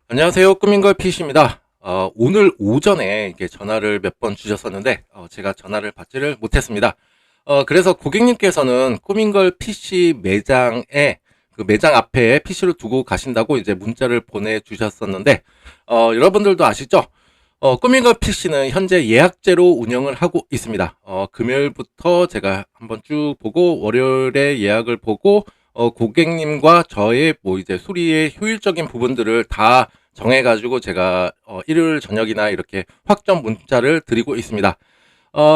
안녕하세요. 꾸민걸 PC입니다. 오늘 오전에 이게 전화를 몇 번 주셨었는데, 제가 전화를 받지를 못했습니다. 그래서 고객님께서는 꾸민걸 PC 매장에, 그 매장 앞에 PC를 두고 가신다고 이제 문자를 보내주셨었는데, 여러분들도 아시죠? 꾸민걸 PC는 현재 예약제로 운영을 하고 있습니다. 금요일부터 제가 한번 쭉 보고, 월요일에 예약을 보고, 고객님과 저의 뭐 이제 수리의 효율적인 부분들을 다 정해가지고 제가 일요일 저녁이나 이렇게 확정 문자를 드리고 있습니다.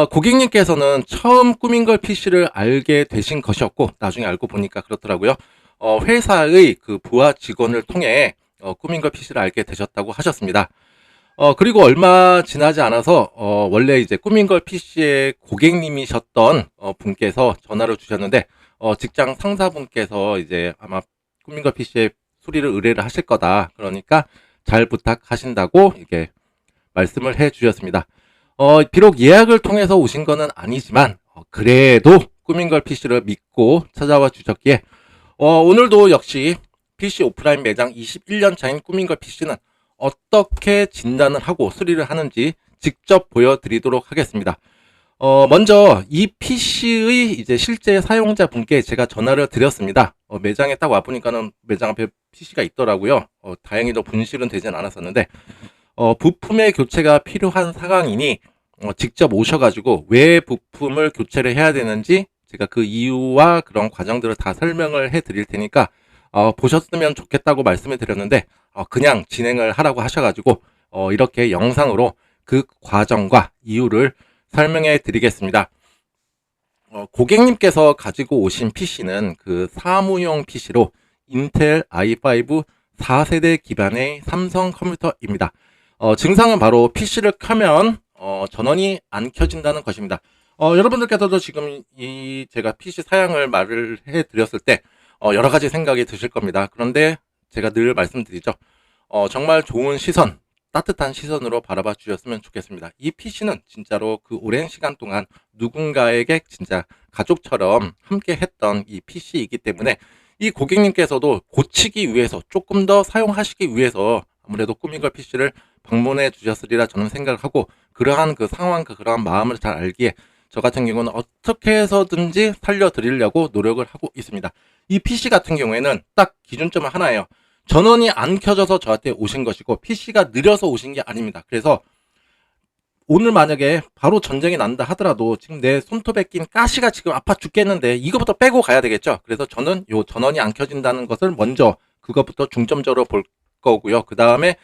고객님께서는 처음 꾸민걸 PC를 알게 되신 것이었고 나중에 알고 보니까 그렇더라고요. 회사의 그 부하 직원을 통해 꾸민걸 PC를 알게 되셨다고 하셨습니다. 그리고 얼마 지나지 않아서 원래 이제 꾸민걸 PC의 고객님이셨던 분께서 전화를 주셨는데 직장 상사분께서 이제 아마 꾸민걸 PC의 수리를 의뢰를 하실 거다. 그러니까 잘 부탁하신다고 이렇게 말씀을 해 주셨습니다. 비록 예약을 통해서 오신 거는 아니지만, 그래도 꾸민걸 PC를 믿고 찾아와 주셨기에, 오늘도 역시 PC 오프라인 매장 21년 차인 꾸민걸 PC는 어떻게 진단을 하고 수리를 하는지 직접 보여드리도록 하겠습니다. 먼저 이 PC의 이제 실제 사용자 분께 제가 전화를 드렸습니다. 매장에 딱 와보니까는 매장 앞에 PC가 있더라고요. 다행히도 분실은 되진 않았었는데, 부품의 교체가 필요한 상황이니, 직접 오셔가지고 왜 부품을 교체를 해야 되는지 제가 그 이유와 그런 과정들을 다 설명을 해 드릴 테니까, 보셨으면 좋겠다고 말씀을 드렸는데, 그냥 진행을 하라고 하셔가지고, 이렇게 영상으로 그 과정과 이유를 설명해 드리겠습니다. 고객님께서 가지고 오신 PC는 그 사무용 PC로 인텔 i5 4세대 기반의 삼성 컴퓨터입니다. 증상은 바로 PC를 켜면 전원이 안 켜진다는 것입니다. 여러분들께서도 지금 이 제가 PC 사양을 말을 해 드렸을 때 여러 가지 생각이 드실 겁니다. 그런데 제가 늘 말씀드리죠. 정말 좋은 시선, 따뜻한 시선으로 바라봐 주셨으면 좋겠습니다. 이 PC는 진짜로 그 오랜 시간 동안 누군가에게 진짜 가족처럼 함께 했던 이 PC이기 때문에 이 고객님께서도 고치기 위해서 조금 더 사용하시기 위해서 아무래도 꾸민걸 PC를 방문해 주셨으리라 저는 생각을 하고, 그러한 그 상황, 그러한 마음을 잘 알기에 저 같은 경우는 어떻게 해서든지 살려드리려고 노력을 하고 있습니다. 이 PC 같은 경우에는 딱 기준점은 하나예요. 전원이 안 켜져서 저한테 오신 것이고 PC가 느려서 오신 게 아닙니다. 그래서 오늘 만약에 바로 전쟁이 난다 하더라도 지금 내 손톱에 낀 가시가 지금 아파 죽겠는데 이거부터 빼고 가야 되겠죠. 그래서 저는 요 전원이 안 켜진다는 것을 먼저 그것부터 중점적으로 볼 거고요. 그 다음에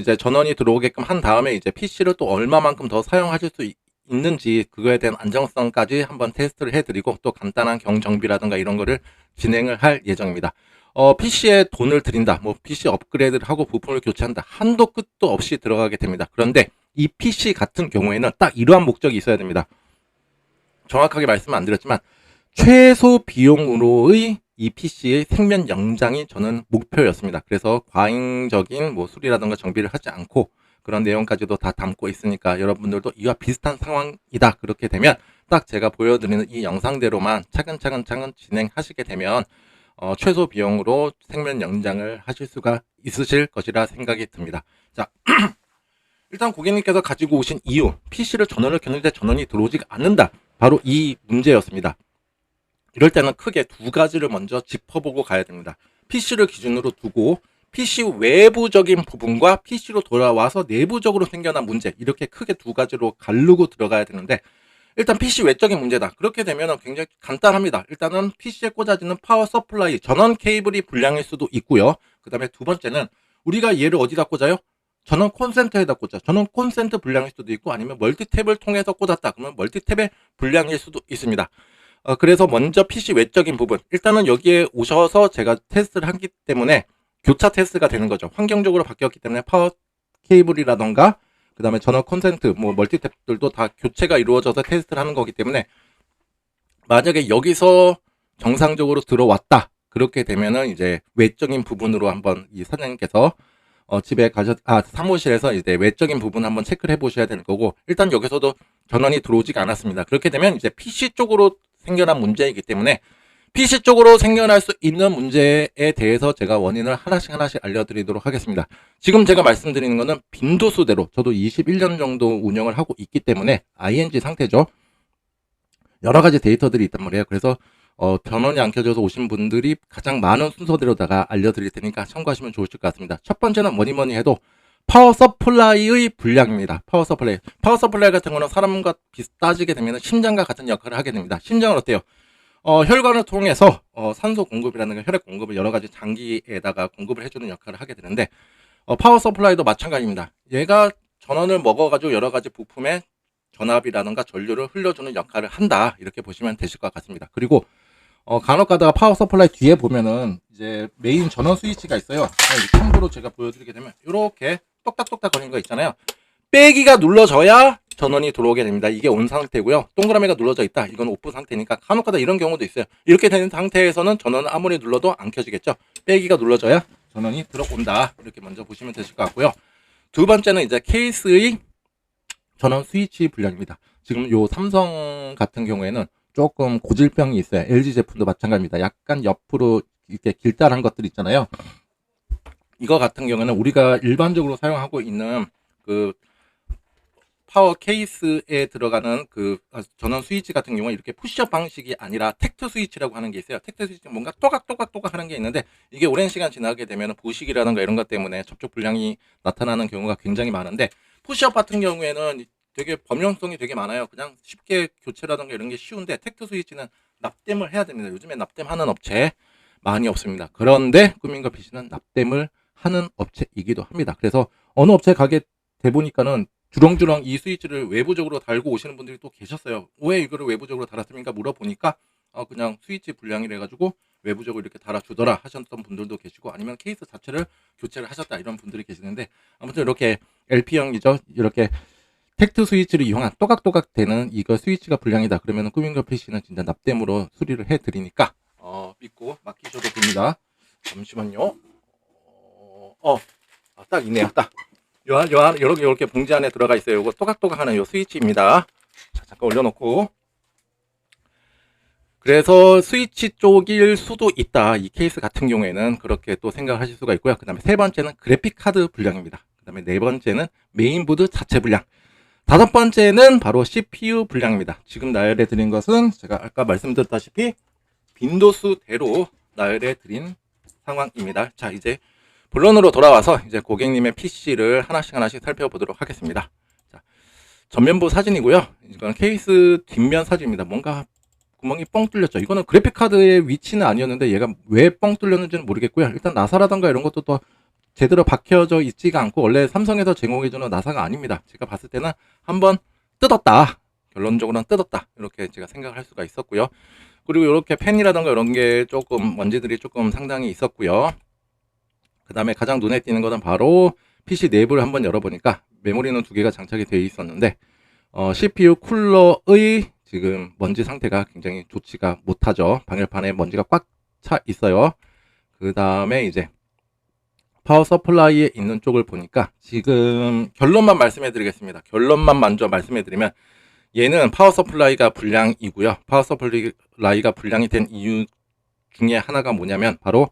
이제 전원이 들어오게끔 한 다음에 이제 PC를 또 얼마만큼 더 사용하실 수 있는지 그거에 대한 안정성까지 한번 테스트를 해드리고 또 간단한 경정비라든가 이런 거를 진행을 할 예정입니다. PC에 돈을 들인다, 뭐 PC 업그레이드를 하고 부품을 교체한다, 한도 끝도 없이 들어가게 됩니다. 그런데 이 PC 같은 경우에는 딱 이러한 목적이 있어야 됩니다. 정확하게 말씀 안 드렸지만 최소 비용으로의 이 PC의 생면 연장이 저는 목표였습니다. 그래서 과잉적인 뭐 수리라든가 정비를 하지 않고 그런 내용까지도 다 담고 있으니까 여러분들도 이와 비슷한 상황이다. 그렇게 되면 딱 제가 보여드리는 이 영상대로만 차근차근 진행하시게 되면 최소 비용으로 생면 연장을 하실 수가 있으실 것이라 생각이 듭니다. 자, 일단 고객님께서 가지고 오신 이유, PC를 전원을 켰는데 전원이 들어오지 않는다. 바로 이 문제였습니다. 이럴 때는 크게 두 가지를 먼저 짚어보고 가야 됩니다. PC를 기준으로 두고 PC 외부적인 부분과 PC로 돌아와서 내부적으로 생겨난 문제, 이렇게 크게 두 가지로 가르고 들어가야 되는데, 일단 PC 외적인 문제다. 그렇게 되면 굉장히 간단합니다. 일단은 PC에 꽂아지는 파워 서플라이, 전원 케이블이 불량일 수도 있고요. 그 다음에 두 번째는 우리가 얘를 어디다 꽂아요? 전원 콘센트에다 꽂아. 전원 콘센트 불량일 수도 있고, 아니면 멀티탭을 통해서 꽂았다. 그러면 멀티탭의 불량일 수도 있습니다. 그래서 먼저 PC 외적인 부분, 일단은 여기에 오셔서 제가 테스트를 하기 때문에 교차 테스트가 되는 거죠. 환경적으로 바뀌었기 때문에 파워 케이블이라던가 그 다음에 전원 콘센트, 뭐 멀티탭들도 다 교체가 이루어져서 테스트를 하는 거기 때문에 만약에 여기서 정상적으로 들어왔다, 그렇게 되면은 이제 외적인 부분으로 한번 이 사장님께서 집에 사무실에서 이제 외적인 부분 한번 체크를 해보셔야 되는 거고, 일단 여기서도 전원이 들어오지가 않았습니다. 그렇게 되면 이제 PC 쪽으로 생겨난 문제이기 때문에 PC 쪽으로 생겨날 수 있는 문제에 대해서 제가 원인을 하나씩 알려드리도록 하겠습니다. 지금 제가 말씀드리는 거는 빈도수대로 저도 21년 정도 운영을 하고 있기 때문에 ING 상태죠. 여러 가지 데이터들이 있단 말이에요. 그래서 전원이 안 켜져서 오신 분들이 가장 많은 순서대로다가 알려드릴 테니까 참고하시면 좋으실 것 같습니다. 첫 번째는 뭐니 해도 파워 서플라이의 불량입니다. 파워 서플라이 같은 거는 사람과 따지게 되면 심장과 같은 역할을 하게 됩니다. 심장은 어때요? 혈관을 통해서 산소 공급이라는 게 혈액 공급을 여러 가지 장기에다가 공급을 해주는 역할을 하게 되는데 파워 서플라이도 마찬가지입니다. 얘가 전원을 먹어가지고 여러 가지 부품에 전압이라든가 전류를 흘려주는 역할을 한다, 이렇게 보시면 되실 것 같습니다. 그리고 간혹 가다가 파워 서플라이 뒤에 보면은 이제 메인 전원 스위치가 있어요. 참고로 제가 보여드리게 되면 이렇게 똑딱똑딱 거리는 거 있잖아요. 빼기가 눌러져야 전원이 들어오게 됩니다. 이게 온 상태고요. 동그라미가 눌러져 있다, 이건 오프 상태니까 간혹 가다 이런 경우도 있어요. 이렇게 되는 상태에서는 전원을 아무리 눌러도 안 켜지겠죠. 빼기가 눌러져야 전원이 들어온다, 이렇게 먼저 보시면 되실 것 같고요. 두 번째는 이제 케이스의 전원 스위치 불량입니다. 지금 요 삼성 같은 경우에는 조금 고질병이 있어요. LG 제품도 마찬가지입니다. 약간 옆으로 이렇게 길다란 것들 있잖아요. 이거 같은 경우는 우리가 일반적으로 사용하고 있는 그 파워 케이스에 들어가는 그 전원 스위치 같은 경우는 이렇게 푸시업 방식이 아니라 택트 스위치라고 하는 게 있어요. 택트 스위치 뭔가 또각또각 하는 게 있는데 이게 오랜 시간 지나게 되면 부식이라든가 이런 것 때문에 접촉 불량이 나타나는 경우가 굉장히 많은데, 푸시업 같은 경우에는 되게 범용성이 되게 많아요. 그냥 쉽게 교체라든가 이런 게 쉬운데 택트 스위치는 납땜을 해야 됩니다. 요즘에 납땜하는 업체 많이 없습니다. 그런데 꾸민거 PC는 납땜을 하는 업체이기도 합니다. 그래서 어느 업체 가게 돼 보니까는 주렁주렁 이 스위치를 외부적으로 달고 오시는 분들이 또 계셨어요. 왜 이거를 외부적으로 달았습니까? 물어보니까 그냥 스위치 불량이래 가지고 외부적으로 이렇게 달아주더라 하셨던 분들도 계시고, 아니면 케이스 자체를 교체를 하셨다 이런 분들이 계시는데, 아무튼 이렇게 LP형이죠. 이렇게 택트 스위치를 이용한 또각또각 되는 이거 스위치가 불량이다 그러면 꾸민거 PC는 진짜 납땜으로 수리를 해드리니까 믿고 맡기셔도 됩니다. 잠시만요. 딱 있네요. 딱 이렇게 봉지 안에 들어가 있어요. 이거 또각또각 하는 요 스위치입니다. 자, 잠깐 올려놓고. 그래서 스위치 쪽일 수도 있다, 이 케이스 같은 경우에는 그렇게 또 생각을 하실 수가 있고요. 그 다음에 세 번째는 그래픽 카드 불량입니다. 그 다음에 네 번째는 메인보드 자체 불량. 다섯 번째는 바로 CPU 불량입니다. 지금 나열해 드린 것은 제가 아까 말씀드렸다시피 빈도수대로 나열해 드린 상황입니다. 자, 이제 본론으로 돌아와서 이제 고객님의 PC를 하나씩 살펴보도록 하겠습니다. 자, 전면부 사진이고요. 이건 케이스 뒷면 사진입니다. 뭔가 구멍이 뻥 뚫렸죠. 이거는 그래픽카드의 위치는 아니었는데 얘가 왜 뻥 뚫렸는지는 모르겠고요. 일단 나사라던가 이런 것도 또 제대로 박혀져 있지가 않고 원래 삼성에서 제공해주는 나사가 아닙니다. 제가 봤을 때는 한번 뜯었다, 결론적으로는 뜯었다, 이렇게 제가 생각을 할 수가 있었고요. 그리고 이렇게 펜이라던가 이런 게 조금 먼지들이 조금 상당히 있었고요. 그 다음에 가장 눈에 띄는 것은 바로 PC 내부를 한번 열어보니까 메모리는 두 개가 장착이 되어 있었는데 CPU 쿨러의 지금 먼지 상태가 굉장히 좋지가 못하죠. 방열판에 먼지가 꽉 차 있어요. 그 다음에 이제 파워 서플라이에 있는 쪽을 보니까 지금 결론만 말씀해 드리겠습니다. 결론만 먼저 말씀해 드리면 얘는 파워 서플라이가 불량이고요. 파워 서플라이가 불량이 된 이유 중에 하나가 뭐냐면 바로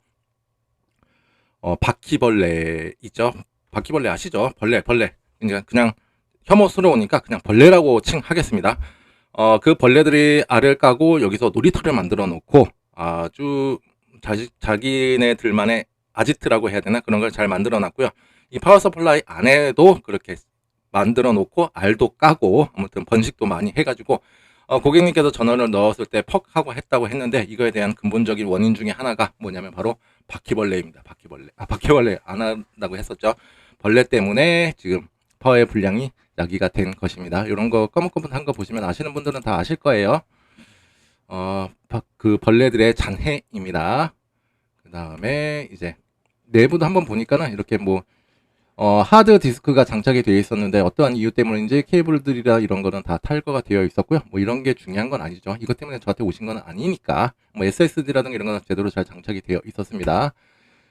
바퀴벌레 있죠. 바퀴벌레 아시죠? 벌레. 그냥 혐오스러우니까 그냥 벌레라고 칭하겠습니다. 그 벌레들이 알을 까고 여기서 놀이터를 만들어 놓고 아주 자기네들만의 아지트라고 해야 되나, 그런 걸 잘 만들어 놨고요. 이 파워 서플라이 안에도 그렇게 만들어 놓고 알도 까고 아무튼 번식도 많이 해가지고 고객님께서 전원을 넣었을 때 퍽 하고 했다고 했는데, 이거에 대한 근본적인 원인 중에 하나가 뭐냐면 바로 바퀴벌레입니다. 바퀴벌레 안 한다고 했었죠. 벌레 때문에 지금 파워의 불량이 야기가 된 것입니다. 이런 거 꺼뭇꺼뭇한 거 보시면 아시는 분들은 다 아실 거예요. 그 벌레들의 잔해입니다. 그 다음에 이제 내부도 한번 보니까는 이렇게 하드 디스크가 장착이 되어 있었는데 어떠한 이유 때문인지 케이블들이라 이런 거는 다 탈거가 되어 있었고요. 이런 게 중요한 건 아니죠. 이것 때문에 저한테 오신 건 아니니까. SSD라든가 이런 거는 제대로 잘 장착이 되어 있었습니다.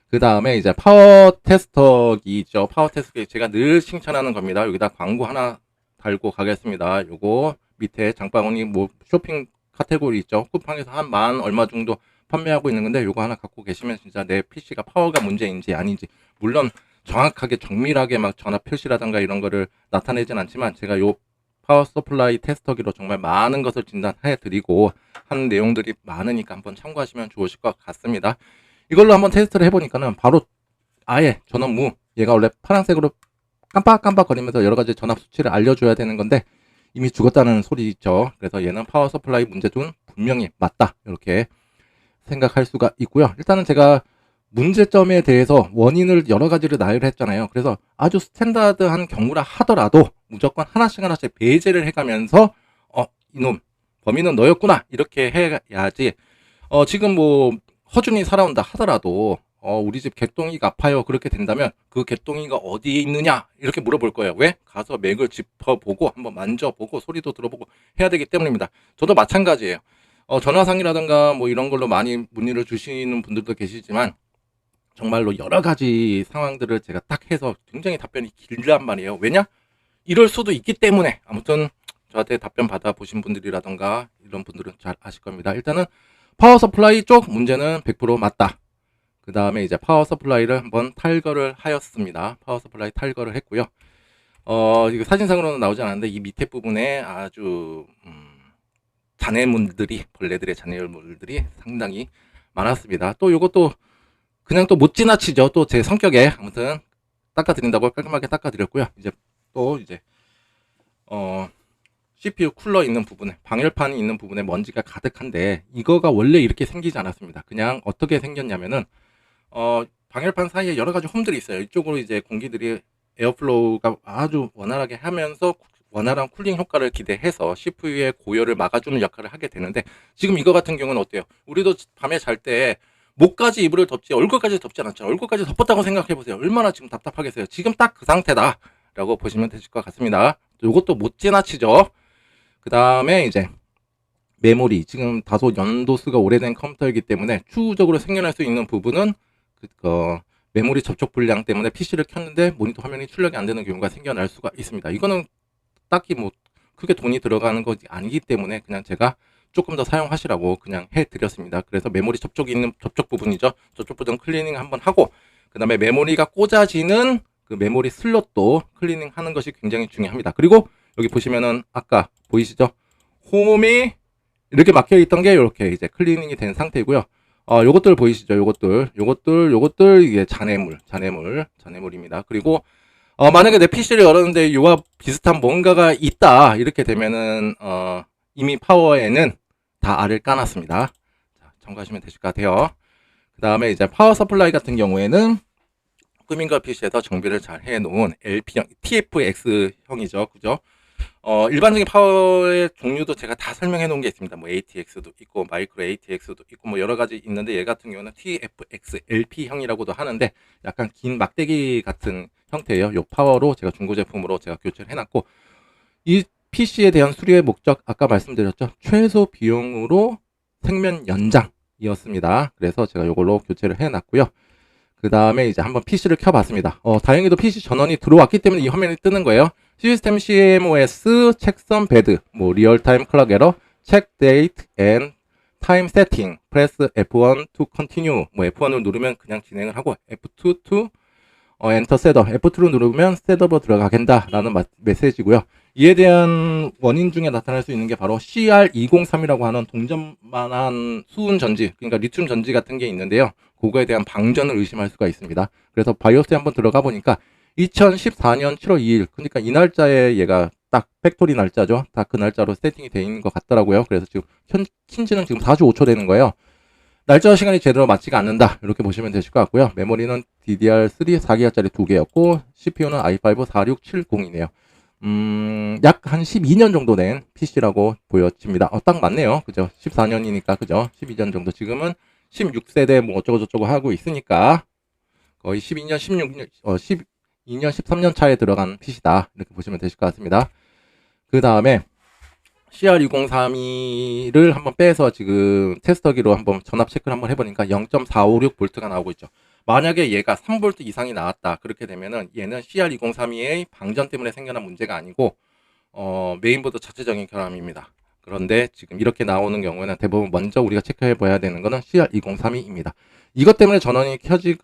그 다음에 이제 파워 테스터기죠. 파워 테스터기 제가 늘 칭찬하는 겁니다. 여기다 광고 하나 달고 가겠습니다. 요거 밑에 장바구니 쇼핑 카테고리 있죠. 쿠팡에서 한 만 얼마 정도 판매하고 있는 건데 요거 하나 갖고 계시면 진짜 내 PC가 파워가 문제인지 아닌지, 물론 정확하게 정밀하게 막 전압 표시라든가 이런 거를 나타내진 않지만 제가 요 파워 서플라이 테스터기로 정말 많은 것을 진단해 드리고 한 내용들이 많으니까 한번 참고하시면 좋으실 것 같습니다. 이걸로 한번 테스트를 해보니까는 바로 아예 전원무, 얘가 원래 파란색으로 깜빡깜빡 거리면서 여러가지 전압 수치를 알려줘야 되는 건데 이미 죽었다는 소리 있죠. 그래서 얘는 파워 서플라이 문제도 분명히 맞다, 이렇게 생각할 수가 있고요. 일단은 제가 문제점에 대해서 원인을 여러 가지를 나열을 했잖아요. 그래서 아주 스탠다드한 경우라 하더라도 무조건 하나씩 배제를 해가면서 이놈 범인은 너였구나 이렇게 해야지. 지금 뭐 허준이 살아온다 하더라도 우리 집 개똥이가 아파요 그렇게 된다면 그 개똥이가 어디에 있느냐 이렇게 물어볼 거예요. 왜? 가서 맥을 짚어보고 한번 만져보고 소리도 들어보고 해야 되기 때문입니다. 저도 마찬가지예요. 전화상이라든가 뭐 이런 걸로 많이 문의를 주시는 분들도 계시지만 정말로 여러 가지 상황들을 제가 딱 해서 굉장히 답변이 길단 말이에요. 왜냐? 이럴 수도 있기 때문에. 아무튼 저한테 답변 받아보신 분들이라던가 이런 분들은 잘 아실 겁니다. 일단은 파워 서플라이 쪽 문제는 100% 맞다. 그 다음에 이제 파워 서플라이를 한번 탈거를 하였습니다. 파워 서플라이 탈거를 했고요. 이거 사진상으로는 나오지 않았는데 이 밑에 부분에 아주 잔해물들이, 벌레들의 잔해물들이 상당히 많았습니다. 또 요것도 그냥 또 못 지나치죠. 또 제 성격에 아무튼 닦아드린다고 깔끔하게 닦아드렸고요. 이제 또 이제 CPU 쿨러 있는 부분에, 방열판이 있는 부분에 먼지가 가득한데 이거가 원래 이렇게 생기지 않았습니다. 그냥 어떻게 생겼냐면은 방열판 사이에 여러 가지 홈들이 있어요. 이쪽으로 이제 공기들이 에어플로우가 아주 원활하게 하면서 원활한 쿨링 효과를 기대해서 CPU의 고열을 막아주는 역할을 하게 되는데 지금 이거 같은 경우는 어때요? 우리도 밤에 잘 때 목까지 이불을 덮지 얼굴까지 덮지 않았죠. 얼굴까지 덮었다고 생각해보세요. 얼마나 지금 답답하겠어요. 지금 딱 그 상태다 라고 보시면 되실 것 같습니다. 이것도 못 지나치죠. 그 다음에 이제 메모리, 지금 다소 연도수가 오래된 컴퓨터이기 때문에 추후적으로 생겨날 수 있는 부분은 메모리 접촉 불량 때문에 PC를 켰는데 모니터 화면이 출력이 안 되는 경우가 생겨날 수가 있습니다. 이거는 딱히 뭐 크게 돈이 들어가는 것이 아니기 때문에 그냥 제가 조금 더 사용하시라고 그냥 해드렸습니다. 그래서 메모리 접촉이 있는 접촉 부분이죠. 저쪽 부분 클리닝 한번 하고 그 다음에 메모리가 꽂아지는 그 메모리 슬롯도 클리닝 하는 것이 굉장히 중요합니다. 그리고 여기 보시면은 아까 보이시죠? 홈이 이렇게 막혀 있던 게 이렇게 이제 클리닝이 된 상태고요. 요것들 보이시죠? 요것들 이게 잔해물입니다. 그리고 만약에 내 PC를 열었는데 이와 비슷한 뭔가가 있다 이렇게 되면은 이미 파워에는 다 알을 까놨습니다. 자, 참고하시면 되실 것 같아요. 그 다음에 이제 파워 서플라이 같은 경우에는 꾸민걸 PC에서 정비를 잘 해놓은 LP형, TFX형이죠. 그죠? 일반적인 파워의 종류도 제가 다 설명해 놓은 게 있습니다. 뭐 ATX도 있고 마이크로 ATX도 있고 뭐 여러 가지 있는데 얘 같은 경우는 TFX LP형이라고도 하는데 약간 긴 막대기 같은 형태예요. 요 파워로 제가 중고 제품으로 제가 교체를 해놨고 이 PC에 대한 수리의 목적 아까 말씀드렸죠. 최소 비용으로 생명 연장이었습니다. 그래서 제가 이걸로 교체를 해놨고요. 그 다음에 이제 한번 PC를 켜봤습니다. 다행히도 PC 전원이 들어왔기 때문에 이 화면이 뜨는 거예요. 시스템 CMOS, 책선 배드, 뭐 리얼타임 클럭 에러, 체크 데이트 앤 타임 세팅, 프레스 F1 to continue. 뭐 F1을 누르면 그냥 진행을 하고 F2 to 엔터 셋업, F2로 누르면 셋업으로 들어가겠다 라는 메시지고요. 이에 대한 원인 중에 나타날 수 있는 게 바로 CR203이라고 하는 동전만한 수은 전지, 그러니까 리튬 전지 같은 게 있는데요. 그거에 대한 방전을 의심할 수가 있습니다. 그래서 바이오스에 한번 들어가 보니까 2014년 7월 2일, 그러니까 이 날짜에 얘가 딱 팩토리 날짜죠. 다 그 날짜로 세팅이 되어 있는 것 같더라고요. 그래서 지금 킨지는 지금 4주 5초 되는 거예요. 날짜와 시간이 제대로 맞지가 않는다 이렇게 보시면 되실 것 같고요. 메모리는 DDR3 4기가짜리 2개였고 CPU는 i5 4670이네요. 약 한 12년 정도 된 PC라고 보여집니다. 딱 맞네요. 그죠? 14년이니까 그죠? 12년 정도. 지금은 16세대 뭐 어쩌고저쩌고 하고 있으니까 거의 12년, 16년, 12년, 13년 차에 들어간 PC다 이렇게 보시면 되실 것 같습니다. 그 다음에 CR2032를 한번 빼서 지금 테스터기로 한번 전압 체크를 한번 해보니까 0.456V가 나오고 있죠. 만약에 얘가 3V 이상이 나왔다 그렇게 되면은 얘는 CR2032의 방전 때문에 생겨난 문제가 아니고 메인보드 자체적인 결함입니다. 그런데 지금 이렇게 나오는 경우에는 대부분 먼저 우리가 체크해 봐야 되는 거는 CR2032입니다. 이것 때문에 전원이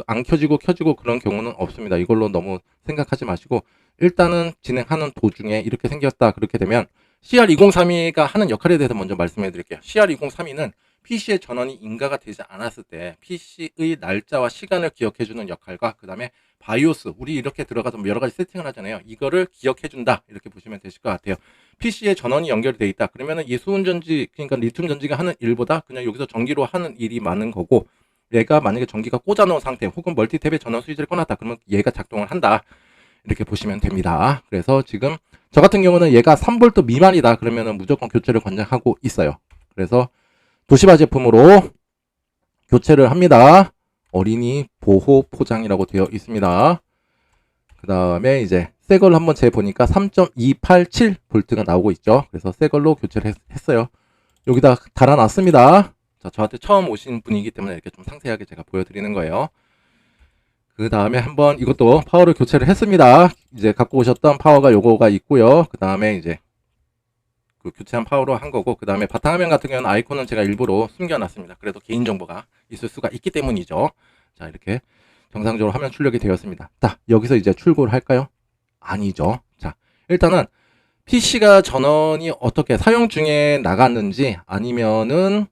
안 켜지고 켜지고 그런 경우는 없습니다. 이걸로 너무 생각하지 마시고 일단은 진행하는 도중에 이렇게 생겼다 그렇게 되면 CR2032가 하는 역할에 대해서 먼저 말씀해 드릴게요. CR2032는 PC의 전원이 인가가 되지 않았을 때 PC의 날짜와 시간을 기억해 주는 역할과 그 다음에 바이오스, 우리 이렇게 들어가서 여러 가지 세팅을 하잖아요. 이거를 기억해 준다 이렇게 보시면 되실 것 같아요. PC에 전원이 연결이 돼 있다 그러면은 이 수은전지, 그러니까 리튬 전지가 하는 일보다 그냥 여기서 전기로 하는 일이 많은 거고, 얘가 만약에 전기가 꽂아 놓은 상태 혹은 멀티탭에 전원 스위치를 꺼놨다 그러면 얘가 작동을 한다 이렇게 보시면 됩니다. 그래서 지금 저 같은 경우는 얘가 3V 미만이다 그러면은 무조건 교체를 권장하고 있어요. 그래서 도시바 제품으로 교체를 합니다. 어린이 보호 포장이라고 되어 있습니다. 그 다음에 이제 새 걸로 한번 재보니까 3.287V가 나오고 있죠. 그래서 새 걸로 교체를 했어요. 여기다 달아놨습니다. 자, 저한테 처음 오신 분이기 때문에 이렇게 좀 상세하게 제가 보여드리는 거예요. 그 다음에 한번 이것도 파워를 교체를 했습니다. 이제 갖고 오셨던 파워가 요거가 있고요. 그 다음에 이제 그 교체한 파워로 한 거고, 그 다음에 바탕화면 같은 경우는 아이콘은 제가 일부러 숨겨놨습니다. 그래도 개인정보가 있을 수가 있기 때문이죠. 자, 이렇게 정상적으로 화면 출력이 되었습니다. 자, 여기서 이제 출고를 할까요? 아니죠. 자, 일단은 PC가 전원이 어떻게 사용 중에 나갔는지 아니면은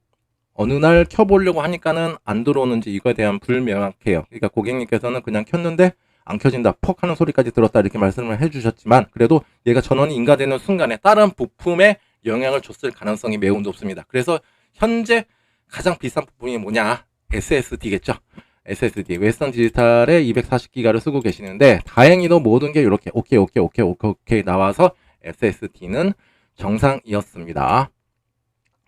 어느 날 켜보려고 하니까는 안 들어오는지 이거에 대한 불명확해요. 그러니까 고객님께서는 그냥 켰는데 안 켜진다, 퍽 하는 소리까지 들었다 이렇게 말씀을 해주셨지만, 그래도 얘가 전원이 인가되는 순간에 다른 부품에 영향을 줬을 가능성이 매우 높습니다. 그래서 현재 가장 비싼 부품이 뭐냐? SSD겠죠. SSD, 웨스턴 디지털의 240기가를 쓰고 계시는데 다행히도 모든 게 이렇게 오케이 나와서 SSD는 정상이었습니다.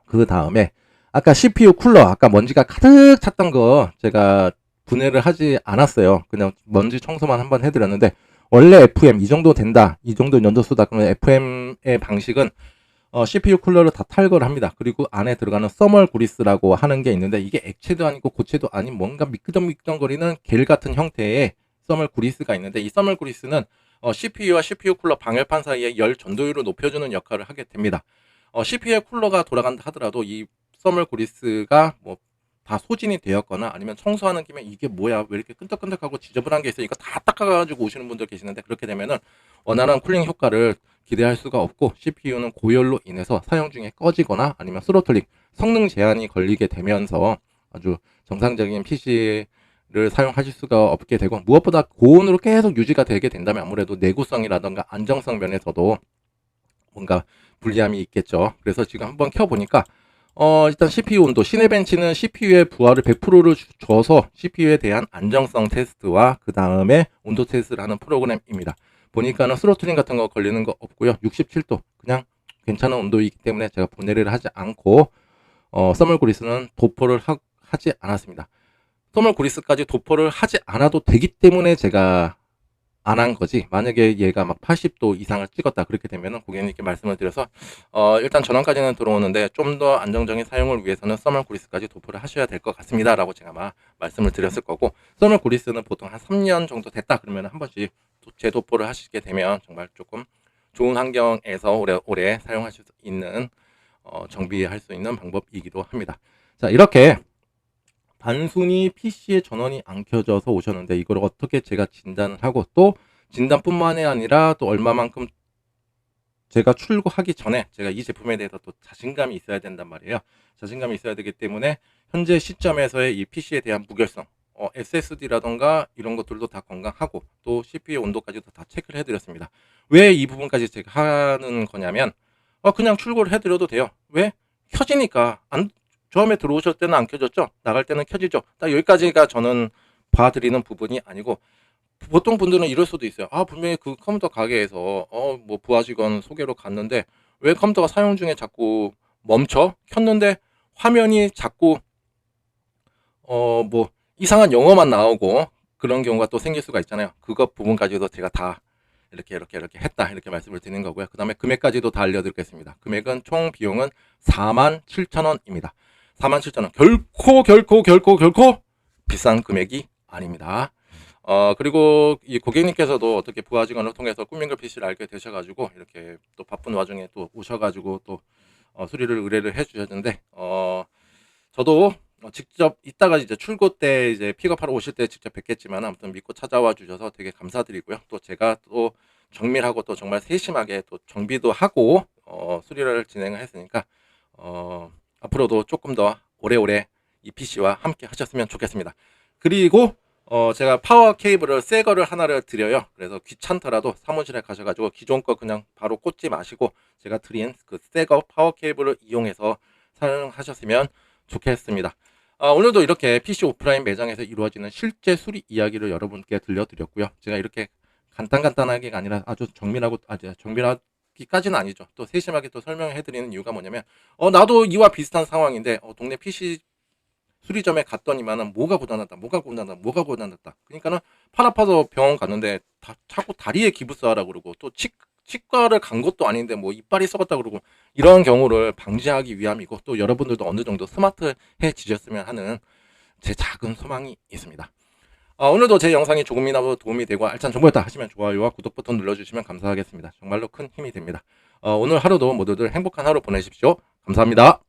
그 다음에 아까 CPU 쿨러, 아까 먼지가 가득 찼던 거 제가 분해를 하지 않았어요. 그냥 먼지 청소만 한번 해드렸는데, 원래 FM 이 정도 된다, 이 정도 연도수다 그러면 FM의 방식은 CPU 쿨러를 다 탈거를 합니다. 그리고 안에 들어가는 서멀 그리스라고 하는 게 있는데, 이게 액체도 아니고 고체도 아닌 뭔가 미끄덩미끄덩거리는 겔 같은 형태의 서멀 그리스가 있는데, 이 서멀 그리스는 CPU와 CPU 쿨러 방열판 사이의 열 전도율을 높여주는 역할을 하게 됩니다. CPU의 쿨러가 돌아간다 하더라도 이 서멀 그리스가 뭐 다 소진이 되었거나 아니면 청소하는 김에 이게 뭐야 왜 이렇게 끈적끈적하고 지저분한 게 있어, 이거 다 닦아가지고 오시는 분들 계시는데, 그렇게 되면은 원활한 쿨링 효과를 기대할 수가 없고 CPU는 고열로 인해서 사용 중에 꺼지거나 아니면 스로틀링, 성능 제한이 걸리게 되면서 아주 정상적인 PC를 사용하실 수가 없게 되고, 무엇보다 고온으로 계속 유지가 되게 된다면 아무래도 내구성이라던가 안정성 면에서도 뭔가 불리함이 있겠죠. 그래서 지금 한번 켜보니까 일단 CPU 온도, 시네벤치는 CPU의 부하를 100%를 줘서 CPU에 대한 안정성 테스트와 그 다음에 온도 테스트를 하는 프로그램입니다. 보니까는 스로틀링 같은 거 걸리는 거 없고요. 67도 그냥 괜찮은 온도이기 때문에 제가 분해를 하지 않고 서멀 그리스는 도포를 하지 않았습니다. 서멀 그리스까지 도포를 하지 않아도 되기 때문에 제가 안 한 거지, 만약에 얘가 막 80도 이상을 찍었다 그렇게 되면 고객님께 말씀을 드려서 일단 전원까지는 들어오는데 좀 더 안정적인 사용을 위해서는 서멀 그리스까지 도포를 하셔야 될 것 같습니다 라고 제가 막 말씀을 드렸을 거고, 서멀 그리스는 보통 한 3년 정도 됐다 그러면 한 번씩 재도포를 하시게 되면 정말 조금 좋은 환경에서 오래 사용하실 수 있는 정비할 수 있는 방법이기도 합니다. 자, 이렇게 단순히 PC에 전원이 안 켜져서 오셨는데 이걸 어떻게 제가 진단을 하고, 또 진단뿐만이 아니라 또 얼마만큼 제가 출고하기 전에 제가 이 제품에 대해서 또 자신감이 있어야 된단 말이에요. 자신감이 있어야 되기 때문에 현재 시점에서의 이 PC에 대한 무결성, SSD라던가 이런 것들도 다 건강하고 또 CPU 온도까지도 다 체크를 해드렸습니다. 왜 이 부분까지 제가 하는 거냐면 그냥 출고를 해드려도 돼요. 왜? 켜지니까. 처음에 들어오실 때는 안 켜졌죠? 나갈 때는 켜지죠? 딱 여기까지가 저는 봐드리는 부분이 아니고, 보통 분들은 이럴 수도 있어요. 분명히 그 컴퓨터 가게에서 뭐 부하 직원 소개로 갔는데 왜 컴퓨터가 사용 중에 자꾸 멈춰? 켰는데 화면이 자꾸 뭐 이상한 영어만 나오고 그런 경우가 또 생길 수가 있잖아요. 그거 부분까지도 제가 다 이렇게 했다 이렇게 말씀을 드리는 거고요. 그 다음에 금액까지도 다 알려드리겠습니다. 금액은 총 비용은 47,000원입니다. 47,000원. 결코 비싼 금액이 아닙니다. 그리고 이 고객님께서도 어떻게 부하 직원을 통해서 꾸민글 PC를 알게 되셔가지고 이렇게 또 바쁜 와중에 또 오셔가지고 또 수리를 의뢰를 해주셨는데 저도 직접 이따가 이제 출고 때 이제 픽업하러 오실 때 직접 뵙겠지만 아무튼 믿고 찾아와 주셔서 되게 감사드리고요. 또 제가 또 정밀하고 또 정말 세심하게 또 정비도 하고 수리를 진행을 했으니까 앞으로도 조금 더 오래오래 이 PC와 함께 하셨으면 좋겠습니다. 그리고 제가 파워 케이블을 새 거를 하나를 드려요. 그래서 귀찮더라도 사무실에 가셔가지고 기존 거 그냥 바로 꽂지 마시고 제가 드린 그 새 거 파워 케이블을 이용해서 사용하셨으면 좋겠습니다. 오늘도 이렇게 PC 오프라인 매장에서 이루어지는 실제 수리 이야기를 여러분께 들려드렸고요. 제가 이렇게 간단하게가 아니라 아주 정밀하기까지는 아니죠. 또 세심하게 또 설명해드리는 이유가 뭐냐면 나도 이와 비슷한 상황인데 동네 PC 수리점에 갔더니만은 뭐가 고장났다. 그러니까는 팔 아파서 병원 갔는데 자꾸 다리에 기부스하라고 그러고 또 치과를 간 것도 아닌데 뭐 이빨이 썩었다 그러고 이런 경우를 방지하기 위함이고 또 여러분들도 어느 정도 스마트해지셨으면 하는 제 작은 소망이 있습니다. 오늘도 제 영상이 조금이나마 도움이 되고 알찬 정보였다 하시면 좋아요와 구독 버튼 눌러주시면 감사하겠습니다. 정말로 큰 힘이 됩니다. 오늘 하루도 모두들 행복한 하루 보내십시오. 감사합니다.